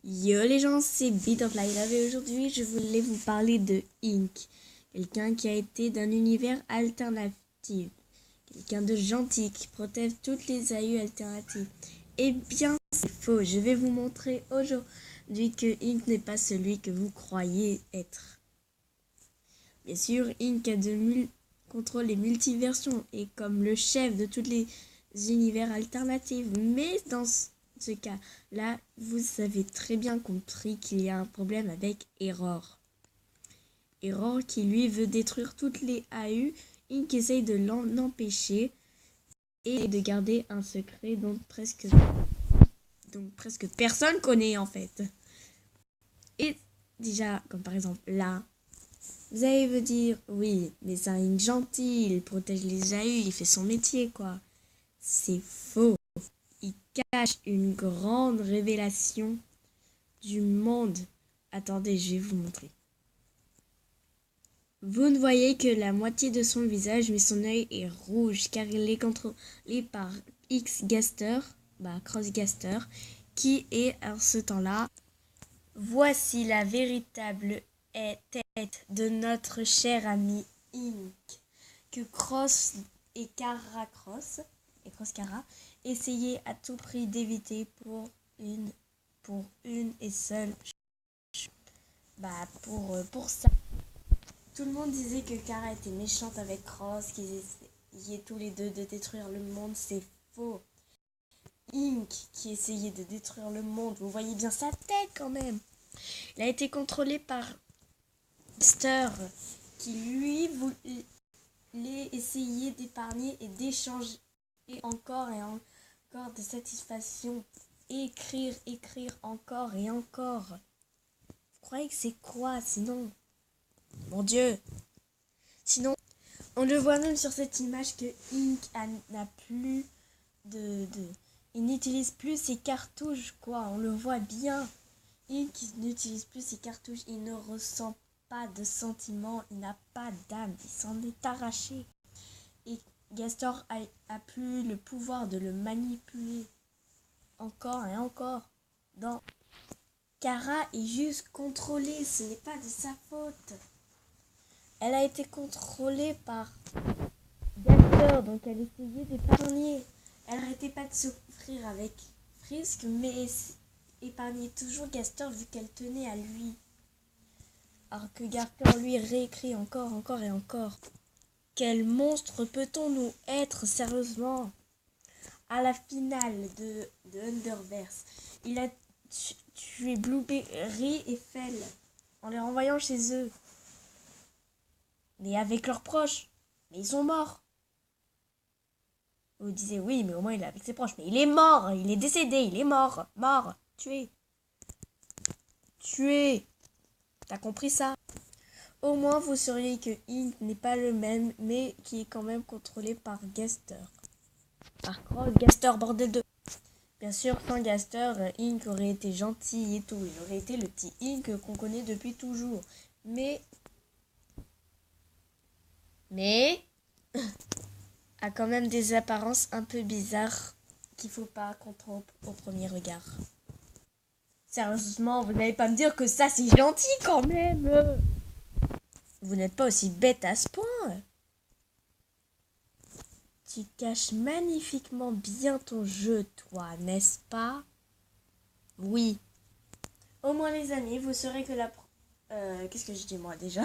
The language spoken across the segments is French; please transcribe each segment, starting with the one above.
Yo les gens, c'est Butterfly Love et aujourd'hui je voulais vous parler de Ink. Quelqu'un qui a été d'un univers alternatif. Quelqu'un de gentil qui protège toutes les AU alternatives. Eh bien c'est faux, je vais vous montrer aujourd'hui que Ink n'est pas celui que vous croyez être. Bien sûr, Ink a contrôle les multiversions et comme le chef de tous les univers alternatifs, mais dans ce cas-là, vous avez très bien compris qu'il y a un problème avec Error. Error qui lui veut détruire toutes les AU, Ink essaye de l'en empêcher et de garder un secret dont presque personne connaît en fait. Et déjà, comme par exemple là, vous allez vous dire, oui, mais c'est un Ink gentil, il protège les AU, il fait son métier quoi. C'est faux. Il cache une grande révélation du monde. Attendez, je vais vous montrer. Vous ne voyez que la moitié de son visage, mais son œil est rouge car il est contrôlé par X-Gaster, Cross-Gaster, qui est à ce temps-là. Voici la véritable tête de notre cher ami Ink, que Cross et Cross Cara essayaient à tout prix d'éviter pour une et seule pour ça. Tout le monde disait que Cara était méchante avec Cross, qu'ils essayaient tous les deux de détruire le monde. C'est faux. Ink qui essayait de détruire le monde, vous voyez bien sa tête quand même. Il a été contrôlé par Buster qui lui voulait essayer d'épargner et d'échanger encore et encore de satisfaction. Écrire encore et encore. Vous croyez que c'est quoi sinon? Mon Dieu. Sinon, on le voit même sur cette image que Ink n'a plus il n'utilise plus ses cartouches quoi. On le voit bien. Ink n'utilise plus ses cartouches. Il ne ressent pas de sentiments. Il n'a pas d'âme. Il s'en est arraché. Et Gastor a plus le pouvoir de le manipuler. Encore et encore. Cara est juste contrôlée. Ce n'est pas de sa faute. Elle a été contrôlée par Gaster, donc elle essayait d'épargner. Elle n'arrêtait pas de souffrir avec Frisk, mais épargnait toujours Gaster vu qu'elle tenait à lui. Alors que Gaster lui réécrit encore et encore. Quel monstre peut-on nous être sérieusement? À la finale de Underverse, il a tué Blueberry et Fell en les renvoyant chez eux. Mais avec leurs proches. Mais ils sont morts. Vous disiez oui, mais au moins il est avec ses proches. Mais il est mort, il est décédé, il est mort. Mort, tué. Tué. T'as compris ça? Au moins vous sauriez que Ink n'est pas le même, mais qui est quand même contrôlé par Gaster. Par Cross Gaster, bordel de... Bien sûr, sans Gaster, Ink aurait été gentil et tout. Il aurait été le petit Ink qu'on connaît depuis toujours. Mais a quand même des apparences un peu bizarres qu'il faut pas qu'on trompe au premier regard. Sérieusement, vous n'allez pas me dire que ça c'est gentil quand même. Vous n'êtes pas aussi bête à ce point. Tu caches magnifiquement bien ton jeu, toi, n'est-ce pas? Oui. Au moins les amis, vous saurez que qu'est-ce que je dis moi déjà?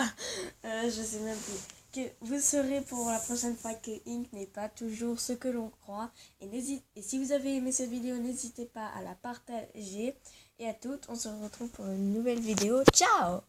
Je sais même plus. Que vous saurez pour la prochaine fois que Ink n'est pas toujours ce que l'on croit. Et si vous avez aimé cette vidéo, n'hésitez pas à la partager. Et à toutes, on se retrouve pour une nouvelle vidéo. Ciao!